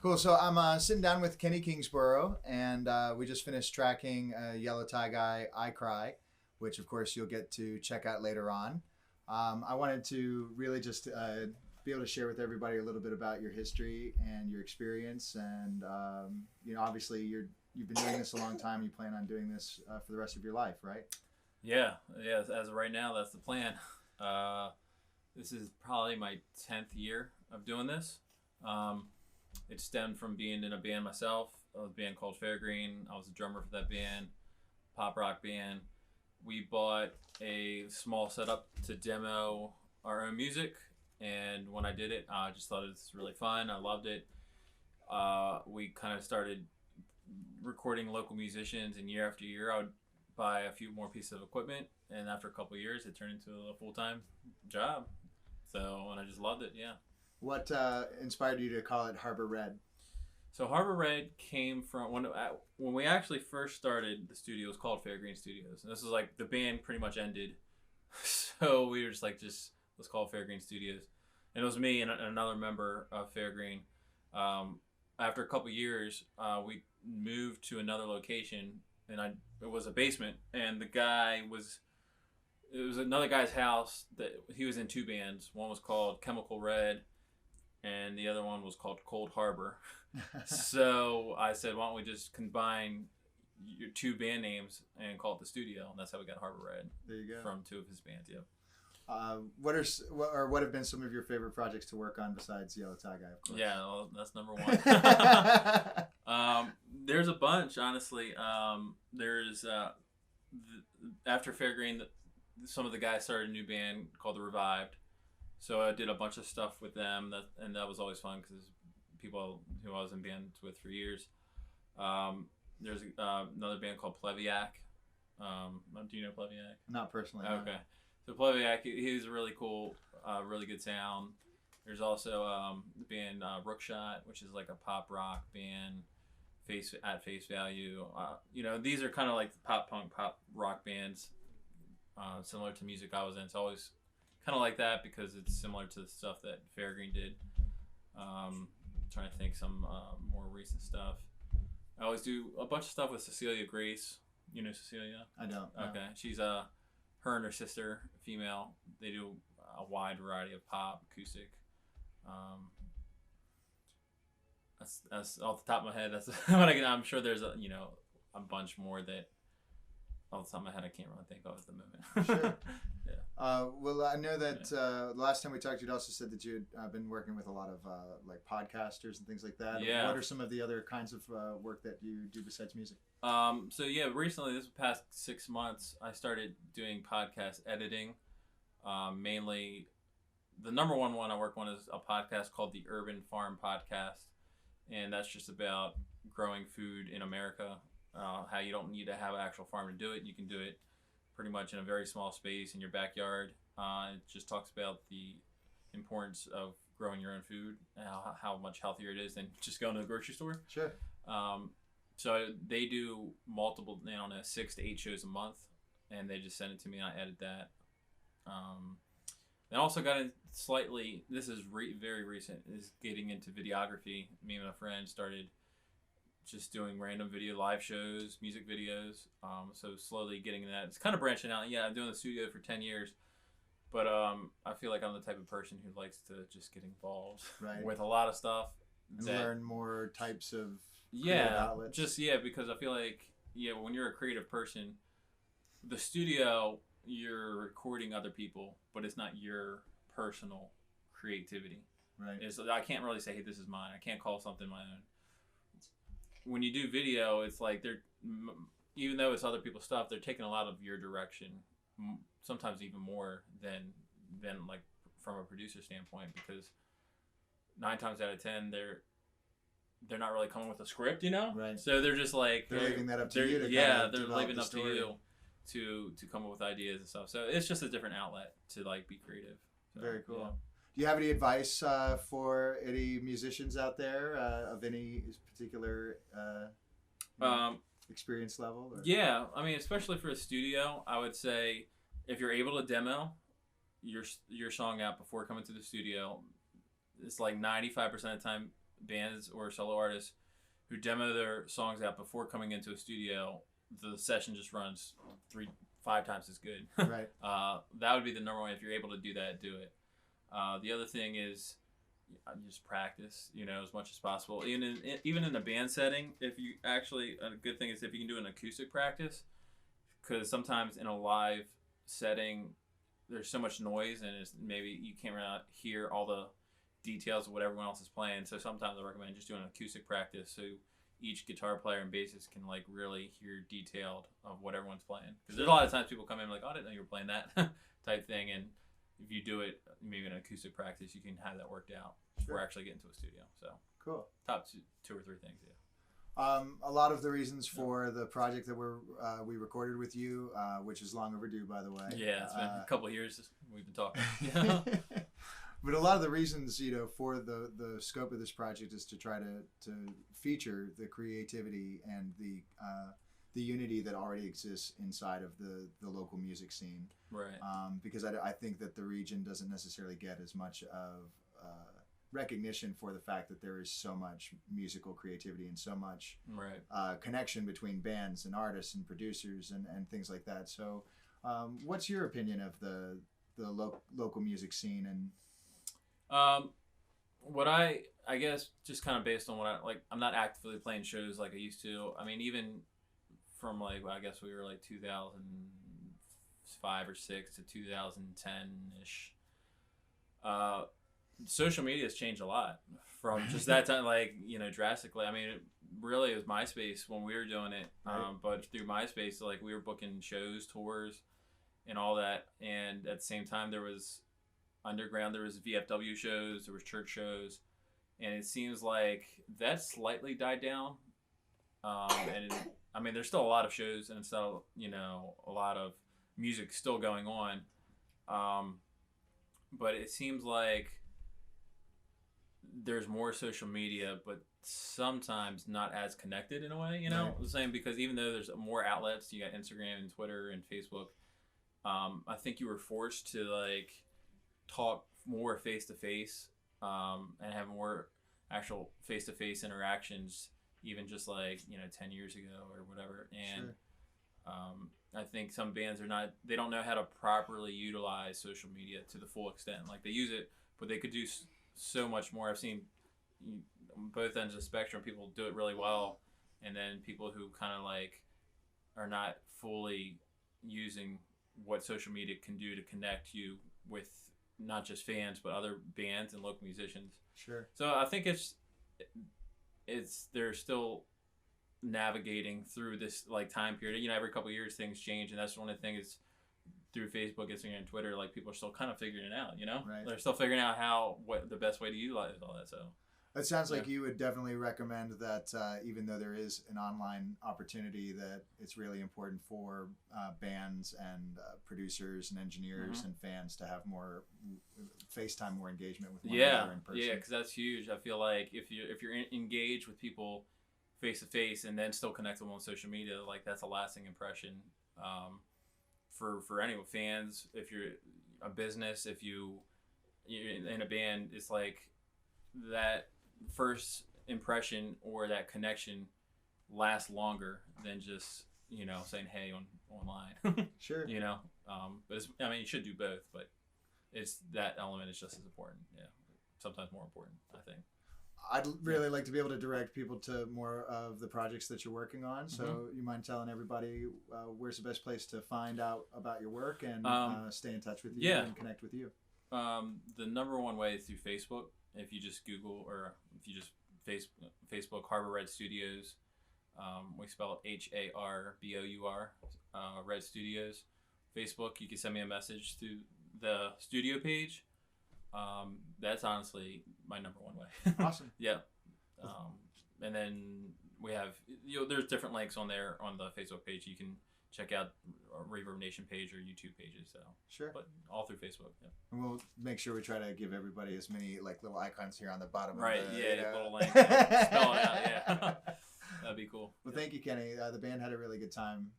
Cool. So I'm sitting down with Kenny Kingsborough, and we just finished tracking YellowTieGuy, I Cry, which of course you'll get to check out later on. I wanted to really just be able to share with everybody a little bit about your history and your experience, and obviously you've been doing this a long time. You plan on doing this for the rest of your life, right? Yeah. As of right now, that's the plan. This is probably my 10th year of doing this. It stemmed from being in a band myself, a band called Fairgreen. I was a drummer for that band, pop rock band. We bought a small setup to demo our own music, and when I did it, I just thought it was really fun. I loved it. We kind of started recording local musicians, and year after year, I would buy a few more pieces of equipment, and after a couple of years, it turned into a full-time job. So, and I just loved it, yeah. What inspired you to call it Harbour Red? So Harbour Red came from when we actually first started the studio. It was called Fairgreen Studios, and this was like the band pretty much ended, so we were just let's call it Fairgreen Studios, and it was me and another member of Fairgreen. After a couple years, we moved to another location, and it was a basement, and it was another guy's house that he was in two bands. One was called Chemical Red, and the other one was called Cold Harbor. So I said, why don't we just combine your two band names and call it the studio? And that's how we got Harbour Red. There you go. From two of his bands, yeah. What have been some of your favorite projects to work on besides YellowTieGuy, of course? Yeah, well, that's number one. There's a bunch, honestly. There's after Fairgreen, some of the guys started a new band called The Revived. So I did a bunch of stuff with them, and that was always fun because people who I was in bands with for years. There's another band called Pleviac. Do you know Pleviac? Not personally. Okay. So Pleviac, he's really cool, really good sound. There's also the band Rookshot, which is like a pop rock band, at face value. These are kind of like pop punk, pop rock bands, similar to music I was in. It's always kind of like that because it's similar to the stuff that Fairgreen did. Trying to think some more recent stuff. I always do a bunch of stuff with Cecilia Grace. You know Cecilia? I don't. No. Okay, she's her and her sister, female. They do a wide variety of pop, acoustic. That's off the top of my head. That's what I can. I'm sure there's a bunch more that off the top of my head I can't really think of at the moment. Sure. Yeah. Well, I know that the last time we talked, you'd also said that you'd been working with a lot of like podcasters and things like that. Yeah. What are some of the other kinds of work that you do besides music? So yeah, recently, this past 6 months, I started doing podcast editing. Mainly, the number one I work on is a podcast called the Urban Farm Podcast, and that's just about growing food in America. How you don't need to have an actual farm to do it. You can do it pretty much in a very small space in your backyard. It just talks about the importance of growing your own food and how much healthier it is than just going to the grocery store. Sure. So they do multiple, 6 to 8 shows a month, and they just send it to me and I edit that. I also got in slightly, this is very recent, is getting into videography. Me and my friend started just doing random video live shows, music videos. So slowly getting that. It's kind of branching out. Yeah, I'm doing the studio for 10 years. But I feel like I'm the type of person who likes to just get involved with a lot of stuff. And learn more types of outlets. Because I feel like, when you're a creative person, the studio, you're recording other people, but it's not your personal creativity. Right. I can't really say, hey, this is mine. I can't call something my own. When you do video, it's like even though it's other people's stuff, they're taking a lot of your direction, sometimes even more than like from a producer standpoint, because 9 times out of 10 they're not really coming with a script, Right. So they're just like they're leaving that up to you. They're leaving up to you to come up with ideas and stuff. So it's just a different outlet to like be creative. So, very cool. Yeah. Do you have any advice for any musicians out there of any particular experience level? Or? Yeah, I mean, especially for a studio, I would say if you're able to demo your song out before coming to the studio, it's like 95% of the time bands or solo artists who demo their songs out before coming into a studio, the session just runs 5 times as good. Right. That would be the number one. If you're able to do that, do it. The other thing is just practice, as much as possible. Even in a band setting, if you actually, a good thing is if you can do an acoustic practice, because sometimes in a live setting, there's so much noise and maybe you can't really hear all the details of what everyone else is playing. So sometimes I recommend just doing an acoustic practice so each guitar player and bassist can like really hear detailed of what everyone's playing. Because there's a lot of times people come in like, oh, I didn't know you were playing that type thing. And if you do it maybe in an acoustic practice, you can have that worked out before actually getting to a studio. So cool. Top two or three things, yeah. A lot of the reasons for the project that we recorded with you, which is long overdue, by the way. Yeah, it's been a couple of years we've been talking. But a lot of the reasons, for the scope of this project is to try to feature the creativity and the unity that already exists inside of the local music scene. Right. Because I think that the region doesn't necessarily get as much of recognition for the fact that there is so much musical creativity and so much connection between bands and artists and producers and things like that. So what's your opinion of the local music scene? And what I guess just kind of based on what I'm not actively playing shows like I used to. I mean, even from I guess we were 2005 or 6 to 2010-ish. Social media has changed a lot from just that time, drastically. I mean, it was MySpace when we were doing it, but through MySpace, we were booking shows, tours, and all that. And at the same time, there was underground, there was VFW shows, there was church shows, and it seems like that slightly died down. There's still a lot of shows, and it's still, a lot of music still going on. But it seems like there's more social media, but sometimes not as connected in a way, Right. The same, because even though there's more outlets, you got Instagram and Twitter and Facebook, I think you were forced to talk more face to face, and have more actual face to face interactions, even just 10 years ago or whatever. And I think some bands they don't know how to properly utilize social media to the full extent. They use it, but they could do so much more. I've seen both ends of the spectrum. People do it really well, and then people who kind of are not fully using what social media can do to connect you with not just fans but other bands and local musicians. Sure. So I think they're still navigating through this time period. Every couple of years things change, and that's one of the things through Facebook, Instagram, and Twitter. People are still kind of figuring it out. Right. They're still figuring out what the best way to utilize all that. So it sounds like you would definitely recommend that even though there is an online opportunity, that it's really important for bands and producers and engineers and fans to have more FaceTime, more engagement with one another in person. Yeah, because that's huge. I feel like if you're engaged with people face to face and then still connect them on social media, that's a lasting impression. For any fans, if you're a business, if you're in a band, it's that first impression or that connection lasts longer than just saying hey online. Sure. But you should do both, but it's that element is just as important. Yeah, sometimes more important, I think. I'd really like to be able to direct people to more of the projects that you're working on. So you mind telling everybody where's the best place to find out about your work and stay in touch with you and connect with you? The number one way is through Facebook. If you just Google or if you just Facebook Harbour Red Studios, we spell it HARBOUR, Red Studios. Facebook, you can send me a message through the studio page. That's honestly my number one way. Awesome. Yeah. And then we have, there's different links on there on the Facebook page. You can check out our Reverb Nation page or YouTube pages. So sure, but all through Facebook. Yeah. And we'll make sure we try to give everybody as many little icons here on the bottom. Right. Of the, little link. Spell it out. Yeah. That'd be cool. Well, thank you, Kenny. The band had a really good time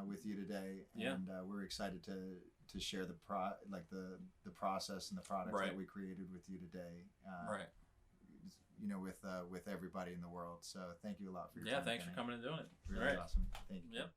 with you today, and we're excited to share the process and the product that we created with you today. with everybody in the world. So thank you a lot for your time. Yeah, thanks Kenny. for coming and doing it. Really All right. awesome. Thank you. Yep.